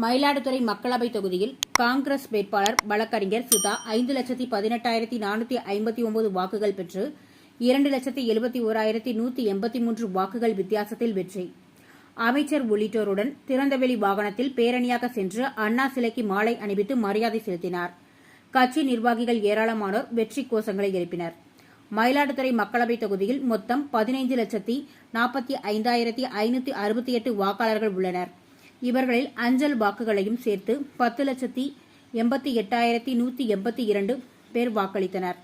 மயிலாடுதுறை மக்களவை தொகுதியில் காங்கிரஸ் வேட்பாளர் வழக்கறிஞர் சுதா 5,18,459 வாக்குகள் பெற்று 2,71,183 வாக்குகள் வித்தியாசத்தில் வெற்றி. அமைச்சர் உள்ளிட்டோருடன் திறந்தவெளி வாகனத்தில் பேரணியாக சென்று அண்ணா சிலைக்கு மாலை அணிவித்து மரியாதை செலுத்தினார். கட்சி நிர்வாகிகள் ஏராளமானோர் வெற்றி கோஷங்களை எழுப்பினர். மயிலாடுதுறை மக்களவைத் தொகுதியில் மொத்தம் 15,45,568 வாக்காளர்கள் உள்ளனர். இவர்களில் அஞ்சல் வாக்குகளையும் சேர்த்து 10,88,182 பேர் வாக்களித்தனர்.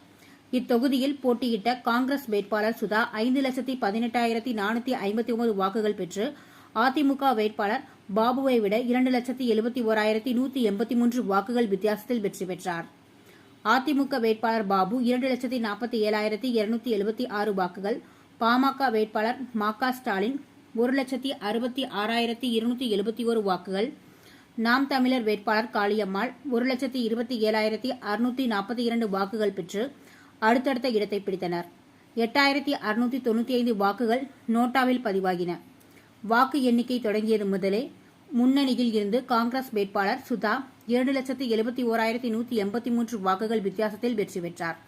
இத்தொகுதியில் போட்டியிட்ட காங்கிரஸ் வேட்பாளர் சுதா 5,18,459 வாக்குகள் பெற்று அதிமுக வேட்பாளர் பாபுவை விட 2,71,183 வாக்குகள் வித்தியாசத்தில் வெற்றி பெற்றார். அதிமுக வேட்பாளர் பாபு 2,47,276 வாக்குகள், பாமக வேட்பாளர் ம.க. ஸ்டாலின் 1,66,271 வாக்குகள், நாம் தமிழர் வேட்பாளர் காளியம்மாள் 1,27,642 வாக்குகள் பெற்று அடுத்தடுத்த இடத்தை பிடித்தனர். 8,695 வாக்குகள் நோட்டாவில் பதிவாகின. வாக்கு எண்ணிக்கை தொடங்கியது முதலே முன்னணியில் இருந்து காங்கிரஸ் வேட்பாளர் சுதா 2,71,183 வாக்குகள் வித்தியாசத்தில் வெற்றி பெற்றார்.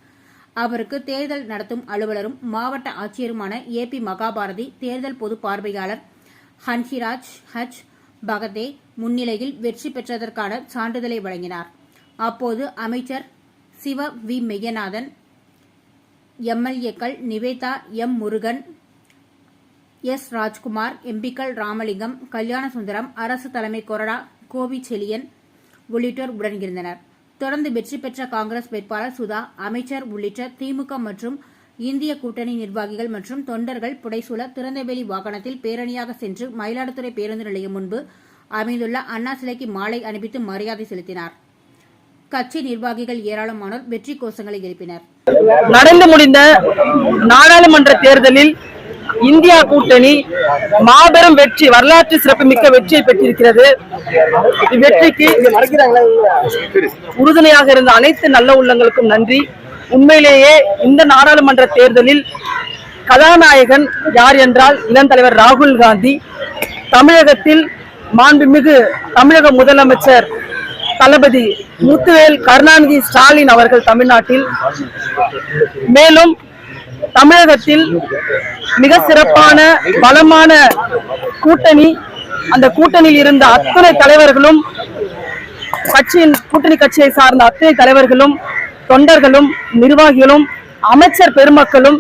அவருக்கு தேர்தல் நடத்தும் அலுவலரும் மாவட்ட ஆட்சியருமான ஏ.பி. மகாபாரதி, தேர்தல் பொது பார்வையாளர் ஹன்ஹிராஜ் ஹஜ் பகதே முன்னிலையில் வெற்றி பெற்றதற்கான சான்றிதழை வழங்கினார். அப்போது அமைச்சர் சிவ வி. மெய்யநாதன், எம்எல்ஏக்கள் நிவேதா எம். முருகன், எஸ். ராஜ்குமார், எம்பிக்கள் ராமலிங்கம், கல்யாணசுந்தரம், அரசு தலைமை கொறடா கோவி செலியன் உள்ளிட்டோர் உடனிருந்தனர். தொடர்ந்து வெற்றி பெற்ற காங்கிரஸ் வேட்பாளர் சுதா, அமைச்சர் உள்ளிட்ட திமுக மற்றும் இந்திய கூட்டணி நிர்வாகிகள் மற்றும் தொண்டர்கள் புடைசூழ திறந்தவெளி வாகனத்தில் பேரணியாக சென்று மயிலாடுதுறை பேருந்து நிலையம் முன்பு அமைந்துள்ள அண்ணா சிலைக்கு மாலை அணிவித்து மரியாதை செலுத்தினார். கட்சி நிர்வாகிகள் ஏராளமானோர் வெற்றி கோஷங்களை எழுப்பினர். நடந்து முடிந்த நாடாளுமன்ற தேர்தலில் இந்தியா கூட்டணி மாபெரும் வெற்றி, வரலாற்று சிறப்புமிக்க வெற்றியை பெற்றிருக்கிறது. இவ்வெற்றிக்கு உறுதுணையாக இருந்த அனைத்து நல்ல உள்ளங்களுக்கும் நன்றி. உண்மையிலேயே இந்த நாடாளுமன்ற தேர்தலில் கதாநாயகன் யார் என்றால் இளம் தலைவர் ராகுல் காந்தி. தமிழகத்தில் மாண்புமிகு தமிழக முதலமைச்சர் தளபதி முத்துவேல் கருணாநிதி ஸ்டாலின் அவர்கள் தமிழ்நாட்டில், மேலும் தமிழகத்தில் மிக சிறப்பான பலமான கூட்டணி. அந்த கூட்டணியில் இருந்த அத்தனை தலைவர்களும், கட்சியின் கூட்டணி கட்சியை சார்ந்த அத்தனை தலைவர்களும், தொண்டர்களும், நிர்வாகிகளும், அமைச்சர் பெருமக்களும்,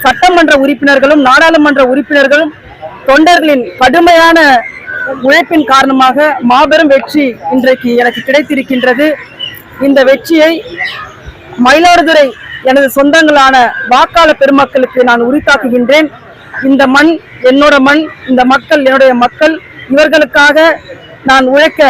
சட்டமன்ற உறுப்பினர்களும், நாடாளுமன்ற உறுப்பினர்களும், தொண்டர்களின் கடுமையான உழைப்பின் காரணமாக மாபெரும் வெற்றி இன்றைக்கு எனக்கு கிடைத்திருக்கின்றது. இந்த வெற்றியை மயிலாடுதுறை எனது சொந்தங்களான வாக்காளர் பெருமக்களுக்கு நான் உரித்தாக்குகின்றேன். இந்த மண் என்னோட மண், இந்த மக்கள் என்னுடைய மக்கள். இவர்களுக்காக நான் உழைக்க